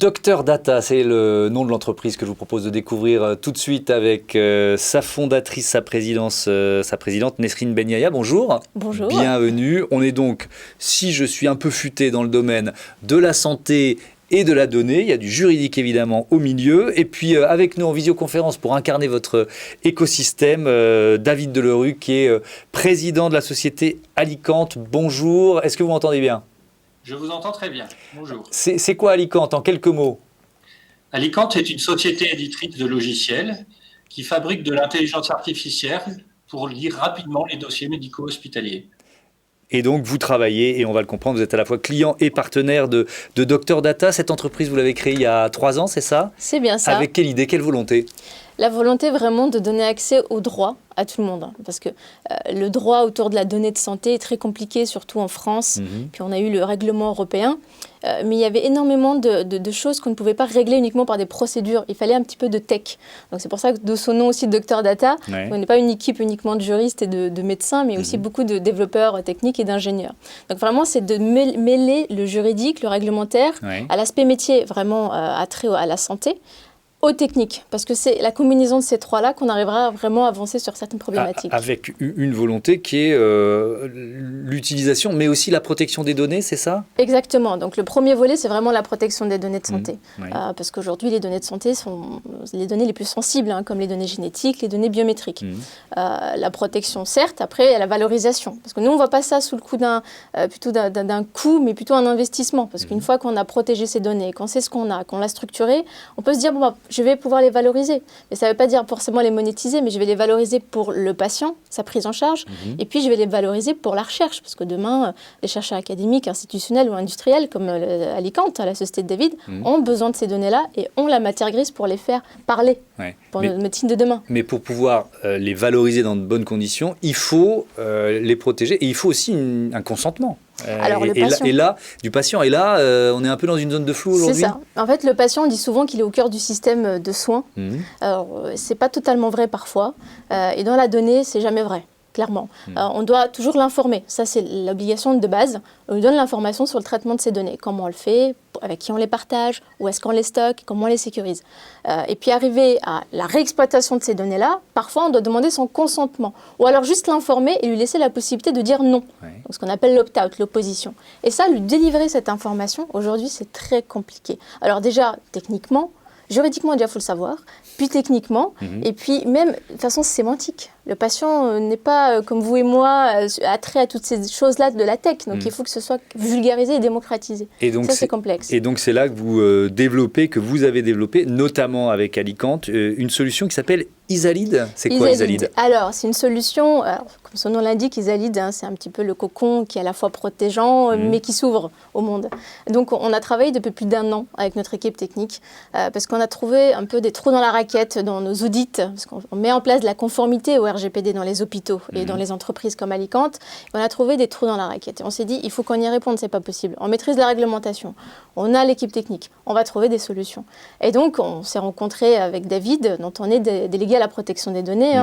Docteur Data, c'est le nom de l'entreprise que je vous propose de découvrir tout de suite avec sa fondatrice, sa présidente Nesrine Ben Yahia. Bonjour. Bonjour. Bienvenue. On est donc, si je suis un peu futé dans le domaine de la santé et de la donnée, il y a du juridique évidemment au milieu. Et puis avec nous en visioconférence pour incarner votre écosystème, David Delerue qui est président de la société Alicante. Bonjour. Est-ce que vous m'entendez bien ? Je vous entends très bien. Bonjour. C'est quoi Alicante en quelques mots ? Alicante est une société éditrice de logiciels qui fabrique de l'intelligence artificielle pour lire rapidement les dossiers médicaux hospitaliers. Et donc, vous travaillez, et on va le comprendre, vous êtes à la fois client et partenaire de Docteur Data. Cette entreprise, vous l'avez créée il y a 3 ans, c'est ça ? C'est bien ça. Avec quelle idée, quelle volonté ? La volonté vraiment de donner accès au droit à tout le monde. Parce que le droit autour de la donnée de santé est très compliqué, surtout en France. Puis on a eu le règlement européen. Mais il y avait énormément de choses qu'on ne pouvait pas régler uniquement par des procédures. Il fallait un petit peu de tech. Donc c'est pour ça que de son nom aussi Docteur Data, on n'est pas une équipe uniquement de juristes et de médecins, mais aussi beaucoup de développeurs techniques et d'ingénieurs. Donc vraiment, c'est de mêler le juridique, le réglementaire, à l'aspect métier, vraiment attrait à la santé, aux techniques, parce que c'est la combinaison de ces trois-là qu'on arrivera à vraiment avancer sur certaines problématiques. Avec une volonté qui est l'utilisation, mais aussi la protection des données, c'est ça ? Exactement. Donc le premier volet, c'est vraiment la protection des données de santé. Parce qu'aujourd'hui, les données de santé sont les données les plus sensibles, comme les données génétiques, les données biométriques. La protection, certes, après, il y a la valorisation. Parce que nous, on ne voit pas ça sous le coup d'un coût, mais plutôt un investissement. Parce qu'une fois qu'on a protégé ces données, qu'on sait ce qu'on a, qu'on l'a structuré, on peut se dire, je vais pouvoir les valoriser. Mais ça ne veut pas dire forcément les monétiser, mais je vais les valoriser pour le patient, sa prise en charge, et puis je vais les valoriser pour la recherche, parce que demain, les chercheurs académiques, institutionnels ou industriels, comme Alicante, la société de David, ont besoin de ces données-là et ont la matière grise pour les faire parler pour notre médecine de demain. Mais pour pouvoir les valoriser dans de bonnes conditions, il faut les protéger et il faut aussi un consentement. Alors, le patient. Du patient. Et là, on est un peu dans une zone de flou aujourd'hui. C'est ça. En fait, le patient, on dit souvent qu'il est au cœur du système de soins. Alors, c'est pas totalement vrai parfois. Et dans la donnée, c'est jamais vrai. Clairement. On doit toujours l'informer. Ça, c'est l'obligation de base. On lui donne l'information sur le traitement de ces données. Comment on le fait, avec qui on les partage, où est-ce qu'on les stocke, comment on les sécurise. Et puis, arriver à la réexploitation de ces données-là, parfois, on doit demander son consentement. Ou alors juste l'informer et lui laisser la possibilité de dire non. Donc, ce qu'on appelle l'opt-out, l'opposition. Et ça, lui délivrer cette information, aujourd'hui, c'est très compliqué. Alors déjà, techniquement, juridiquement, déjà, il faut le savoir. Puis techniquement, et puis même de façon sémantique. Le patient n'est pas, comme vous et moi, attrait à toutes ces choses-là de la tech. Donc il faut que ce soit vulgarisé et démocratisé. Et donc, ça, c'est complexe. Et donc c'est là que vous avez développé, notamment avec Alicante, une solution qui s'appelle Isalid. C'est quoi Isalid ? Alors, c'est une solution, comme son nom l'indique, Isalid, c'est un petit peu le cocon qui est à la fois protégeant, mais qui s'ouvre au monde. Donc on a travaillé depuis plus d'1 an avec notre équipe technique, parce qu'on a trouvé un peu des trous dans la raquette dans nos audits, parce qu'on met en place de la conformité au RGPD dans les hôpitaux et dans les entreprises comme Alicante. On a trouvé des trous dans la raquette. Et on s'est dit, il faut qu'on y réponde, c'est pas possible. On maîtrise la réglementation, on a l'équipe technique, on va trouver des solutions. Et donc, on s'est rencontré avec David, dont on est délégué à la protection des données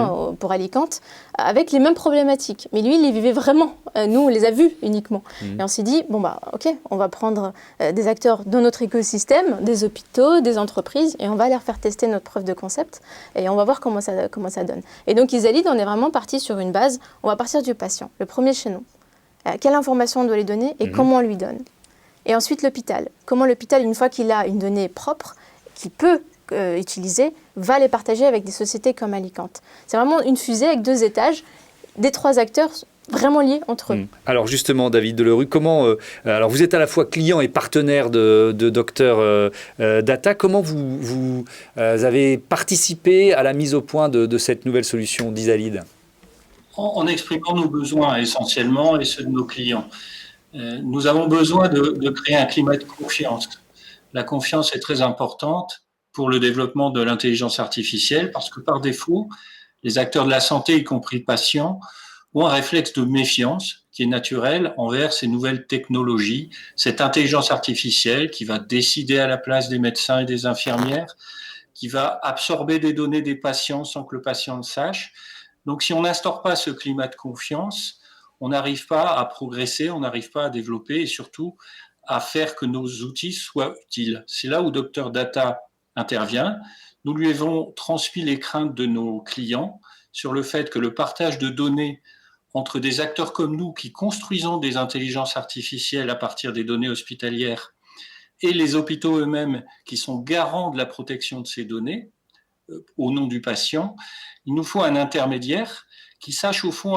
pour Alicante, avec les mêmes problématiques. Mais lui, il les vivait vraiment. Nous, on les a vus uniquement. Et on s'est dit, ok, on va prendre des acteurs de notre écosystème, des hôpitaux, des entreprises, et on va leur faire tester notre preuve de concept, et on va voir comment ça donne. Et donc, Isalid, on est vraiment parti sur une base. On va partir du patient, le premier chez nous. Quelle information on doit lui donner et comment on lui donne. Et ensuite, l'hôpital. Comment l'hôpital, une fois qu'il a une donnée propre, qu'il peut utiliser, va les partager avec des sociétés comme Alicante. C'est vraiment une fusée avec 2 étages, des 3 acteurs vraiment liés entre eux. Alors justement, David Delerue, comment alors vous êtes à la fois client et partenaire de Docteur Data. Comment vous avez participé à la mise au point de cette nouvelle solution d'Isalid ? En exprimant nos besoins essentiellement et ceux de nos clients. Nous avons besoin de créer un climat de confiance. La confiance est très importante pour le développement de l'intelligence artificielle parce que par défaut, les acteurs de la santé, y compris patients, ont un réflexe de méfiance qui est naturel envers ces nouvelles technologies, cette intelligence artificielle qui va décider à la place des médecins et des infirmières, qui va absorber des données des patients sans que le patient le sache. Donc, si on n'instaure pas ce climat de confiance, on n'arrive pas à progresser, on n'arrive pas à développer et surtout à faire que nos outils soient utiles. C'est là où Dr Data intervient. Nous lui avons transmis les craintes de nos clients sur le fait que le partage de données entre des acteurs comme nous qui construisons des intelligences artificielles à partir des données hospitalières et les hôpitaux eux-mêmes qui sont garants de la protection de ces données au nom du patient, il nous faut un intermédiaire qui sache au fond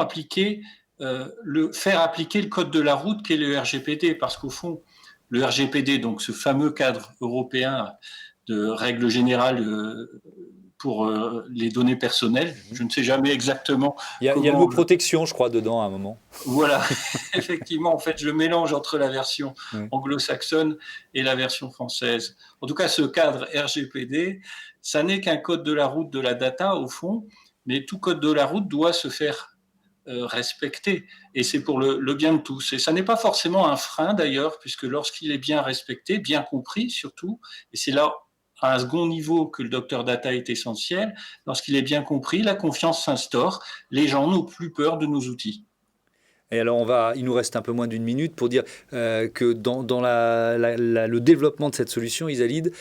faire appliquer le code de la route qu'est le RGPD, parce qu'au fond, le RGPD, donc ce fameux cadre européen de règles générales pour les données personnelles. Je ne sais jamais exactement. Il y a le mot protection, je crois, dedans à un moment. Voilà, effectivement, en fait, je mélange entre la version anglo-saxonne et la version française. En tout cas, ce cadre RGPD, ça n'est qu'un code de la route de la data, au fond, mais tout code de la route doit se faire respecter. Et c'est pour le bien de tous. Et ça n'est pas forcément un frein, d'ailleurs, puisque lorsqu'il est bien respecté, bien compris surtout, et c'est là à un second niveau que le docteur data est essentiel, lorsqu'il est bien compris, la confiance s'instaure, les gens n'ont plus peur de nos outils. Et alors, il nous reste un peu moins d'une minute pour dire que dans le développement de cette solution, Isalide,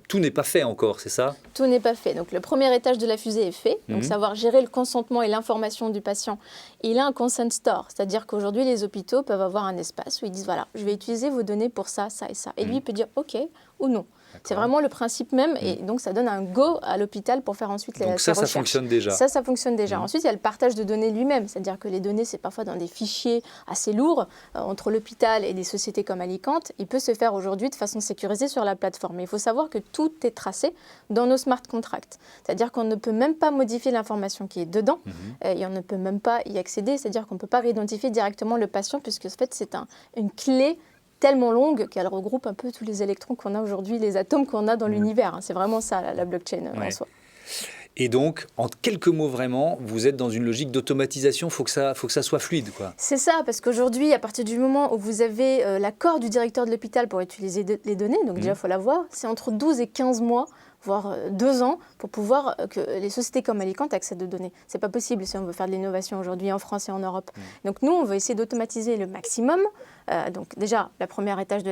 tout n'est pas fait encore, c'est ça? Tout n'est pas fait. Donc, le premier étage de la fusée est fait, donc savoir gérer le consentement et l'information du patient. Et il a un consent store, c'est-à-dire qu'aujourd'hui, les hôpitaux peuvent avoir un espace où ils disent, voilà, je vais utiliser vos données pour ça, ça et ça. Et lui, il peut dire OK ou non. C'est vraiment le principe même, et donc ça donne un go à l'hôpital pour faire ensuite les recherches. Donc ça fonctionne déjà. Ça fonctionne déjà. Ensuite, il y a le partage de données lui-même, c'est-à-dire que les données, c'est parfois dans des fichiers assez lourds entre l'hôpital et des sociétés comme Alicante. Il peut se faire aujourd'hui de façon sécurisée sur la plateforme. Mais il faut savoir que tout est tracé dans nos smart contracts. C'est-à-dire qu'on ne peut même pas modifier l'information qui est dedans, et on ne peut même pas y accéder, c'est-à-dire qu'on ne peut pas réidentifier directement le patient, puisque en fait, c'est une clé tellement longue qu'elle regroupe un peu tous les électrons qu'on a aujourd'hui, les atomes qu'on a dans l'univers. C'est vraiment ça, la blockchain en soi. Et donc, en quelques mots vraiment, vous êtes dans une logique d'automatisation, il faut que ça soit fluide, quoi. C'est ça, parce qu'aujourd'hui, à partir du moment où vous avez l'accord du directeur de l'hôpital pour utiliser les données, donc déjà, il faut l'avoir, c'est entre 12 et 15 mois, voire 2 ans, pour pouvoir que les sociétés comme Alicante accèdent aux données. Ce n'est pas possible si on veut faire de l'innovation aujourd'hui en France et en Europe. Donc nous, on veut essayer d'automatiser le maximum. Donc déjà, le premier étage de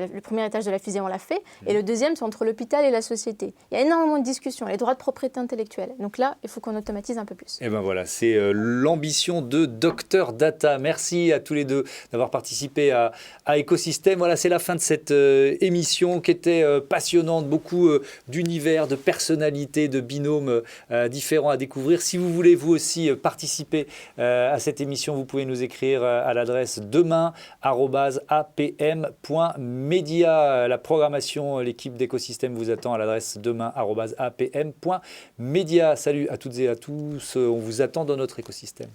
la fusée, on l'a fait. Et le deuxième, c'est entre l'hôpital et la société. Il y a énormément de discussions, les droits de propriété intellectuelle. Donc là, il faut qu'on automatise un peu plus. Et ben voilà, c'est l'ambition de Dr Data. Merci à tous les deux d'avoir participé à Écosystème. Voilà, c'est la fin de cette émission qui était passionnante, beaucoup d'univers, de personnalités, de binômes différents à découvrir. Si vous voulez vous aussi participer à cette émission, vous pouvez nous écrire à l'adresse demain@apm.media. La programmation, l'équipe d'Écosystème vous attend à l'adresse demain@apm.media. Salut à toutes et à tous, on vous attend dans notre écosystème.